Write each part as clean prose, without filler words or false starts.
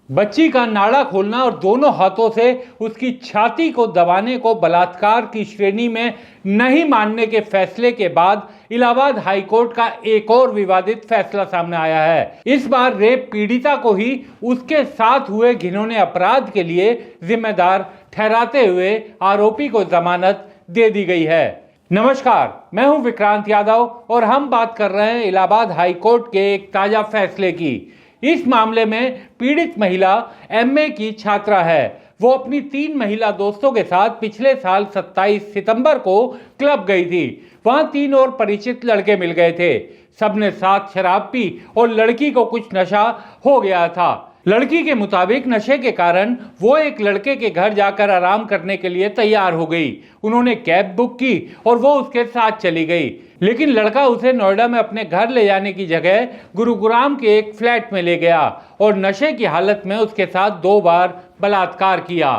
बच्ची का नाड़ा खोलना और दोनों हाथों से उसकी छाती को दबाने को बलात्कार की श्रेणी में नहीं मानने के फैसले के बाद इलाहाबाद हाईकोर्ट का एक और विवादित फैसला सामने आया है। इस बार रेप पीड़िता को ही उसके साथ हुए घिनौने अपराध के लिए जिम्मेदार ठहराते हुए आरोपी को जमानत दे दी गई है। नमस्कार, मैं हूं विक्रांत यादव और हम बात कर रहे हैं इलाहाबाद हाईकोर्ट के एक ताजा फैसले की। इस मामले में पीड़ित महिला एमए की छात्रा है। वो अपनी 3 महिला दोस्तों के साथ पिछले साल 27 सितंबर को क्लब गई थी। वहां 3 और परिचित लड़के मिल गए थे। सबने साथ शराब पी और लड़की को कुछ नशा हो गया था। लड़की के मुताबिक नशे के कारण वो एक लड़के के घर जाकर आराम करने के लिए तैयार हो गई। उन्होंने कैब बुक की और वो उसके साथ चली गई, लेकिन लड़का उसे नोएडा में अपने घर ले जाने की जगह गुरुग्राम के एक फ्लैट में ले गया और नशे की हालत में उसके साथ 2 बार बलात्कार किया।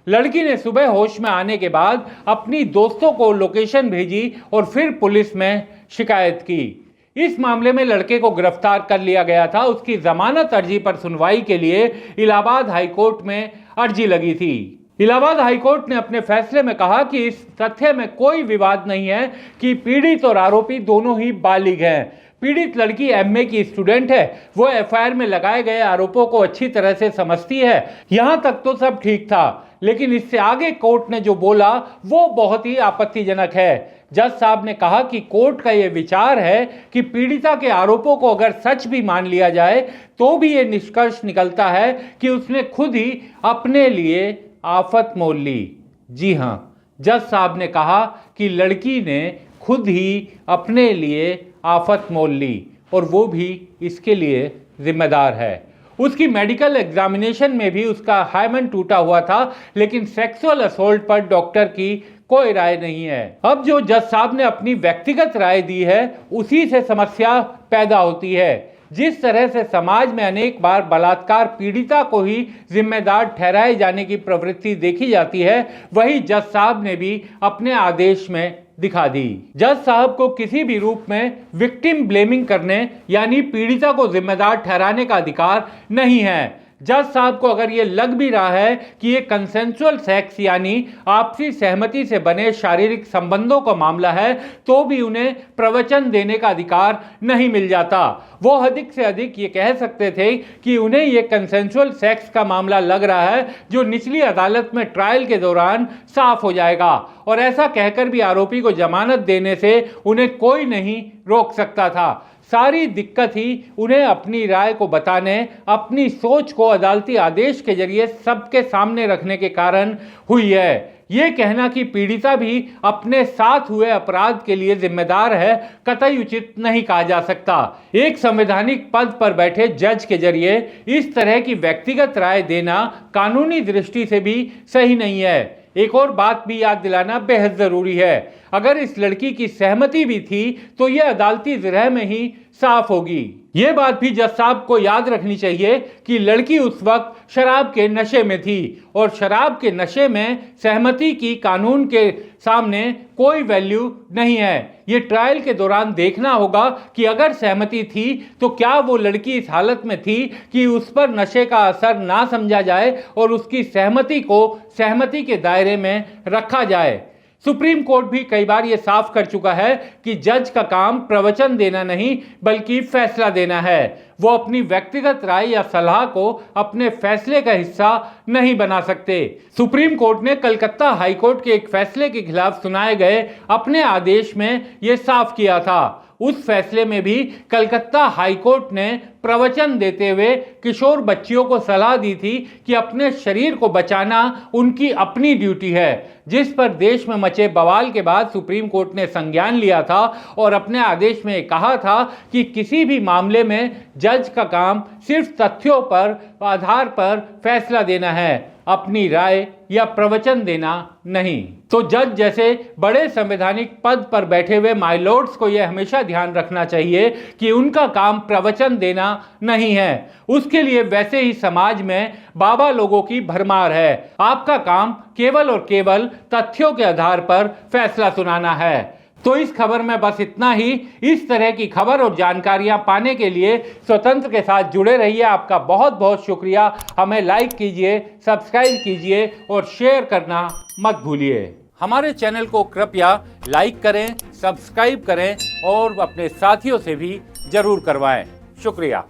लड़की ने सुबह होश में आने के बाद अपनी दोस्तों को लोकेशन भेजी और फिर पुलिस में शिकायत की। इस मामले में लड़के को गिरफ्तार कर लिया गया था। उसकी जमानत अर्जी पर सुनवाई के लिए इलाहाबाद हाईकोर्ट में अर्जी लगी थी। इलाहाबाद हाईकोर्ट ने अपने फैसले में कहा कि इस तथ्य में कोई विवाद नहीं है कि पीड़ित और आरोपी दोनों ही बालिग हैं। पीड़ित लड़की एमए की स्टूडेंट है। वो एफआईआर में लगाए गए आरोपों को अच्छी तरह से समझती है। यहां तक तो सब ठीक था, लेकिन इससे आगे कोर्ट ने जो बोला वो बहुत ही आपत्तिजनक है। जज साहब ने कहा कि कोर्ट का यह विचार है कि पीड़िता के आरोपों को अगर सच भी मान लिया जाए तो भी ये निष्कर्ष निकलता है कि उसने खुद ही अपने लिए आफत मोल ली। जी हां, जज साहब ने कहा कि लड़की ने खुद ही अपने लिए आफत मोल ली और वो भी इसके लिए जिम्मेदार है। उसकी मेडिकल एग्जामिनेशन में भी उसका हाइमन टूटा हुआ था, लेकिन सेक्सुअल असोल्ट पर डॉक्टर की कोई राय नहीं है। अब जो जज साहब ने अपनी व्यक्तिगत राय दी है उसी से समस्या पैदा होती है। जिस तरह से समाज में अनेक बार बलात्कार पीड़िता को ही जिम्मेदार ठहराए जाने की प्रवृत्ति देखी जाती है, वही जज साहब ने भी अपने आदेश में दिखा दी। जज साहब को किसी भी रूप में विक्टिम ब्लेमिंग करने यानी पीड़िता को जिम्मेदार ठहराने का अधिकार नहीं है। जज साहब को अगर ये लग भी रहा है कि ये कंसेंसुअल सेक्स यानी आपसी सहमति से बने शारीरिक संबंधों का मामला है, तो भी उन्हें प्रवचन देने का अधिकार नहीं मिल जाता। वो अधिक से अधिक ये कह सकते थे कि उन्हें ये कंसेंसुअल सेक्स का मामला लग रहा है, जो निचली अदालत में ट्रायल के दौरान साफ हो जाएगा, और ऐसा कहकर भी आरोपी को जमानत देने से उन्हें कोई नहीं रोक सकता था। सारी दिक्कत ही उन्हें अपनी राय को बताने, अपनी सोच को अदालती आदेश के जरिए सबके सामने रखने के कारण हुई है। ये कहना कि पीड़िता भी अपने साथ हुए अपराध के लिए जिम्मेदार है, कतई उचित नहीं कहा जा सकता। एक संवैधानिक पद पर बैठे जज के जरिए इस तरह की व्यक्तिगत राय देना कानूनी दृष्टि से भी सही नहीं है। एक और बात भी याद दिलाना बेहद जरूरी है। अगर इस लड़की की सहमति भी थी तो यह अदालती जिरह में ही साफ होगी। यह बात भी जज साहब को याद रखनी चाहिए कि लड़की उस वक्त शराब के नशे में थी और शराब के नशे में सहमति की कानून के सामने कोई वैल्यू नहीं है। ये ट्रायल के दौरान देखना होगा कि अगर सहमति थी तो क्या वो लड़की इस हालत में थी कि उस पर नशे का असर ना समझा जाए और उसकी सहमति को सहमति के दायरे में रखा जाए। सुप्रीम कोर्ट भी कई बार यह साफ कर चुका है कि जज का काम प्रवचन देना नहीं बल्कि फैसला देना है। वो अपनी व्यक्तिगत राय या सलाह को अपने फैसले का हिस्सा नहीं बना सकते। सुप्रीम कोर्ट ने कलकत्ता हाईकोर्ट के एक फैसले के खिलाफ सुनाए गए अपने आदेश में यह साफ किया था। उस फैसले में भी कलकत्ता हाईकोर्ट ने प्रवचन देते हुए किशोर बच्चियों को सलाह दी थी कि अपने शरीर को बचाना उनकी अपनी ड्यूटी है, जिस पर देश में मचे बवाल के बाद सुप्रीम कोर्ट ने संज्ञान लिया था और अपने आदेश में कहा था कि किसी भी मामले में जज का काम सिर्फ तथ्यों पर आधार पर फैसला देना है, अपनी राय या प्रवचन देना नहीं। तो जज जैसे बड़े संवैधानिक पद पर बैठे हुए माइलॉर्ड्स को यह हमेशा ध्यान रखना चाहिए कि उनका काम प्रवचन देना नहीं है। उसके लिए वैसे ही समाज में बाबा लोगों की भरमार है। आपका काम केवल और केवल तथ्यों के आधार पर फैसला सुनाना है। तो इस खबर में बस इतना ही। इस तरह की खबर और जानकारियां पाने के लिए स्वतंत्र के साथ जुड़े रहिए। आपका बहुत बहुत शुक्रिया। हमें लाइक कीजिए, सब्सक्राइब कीजिए और शेयर करना मत भूलिए। हमारे चैनल को कृपया लाइक करें, सब्सक्राइब करें और अपने साथियों से भी जरूर करवाएं। शुक्रिया।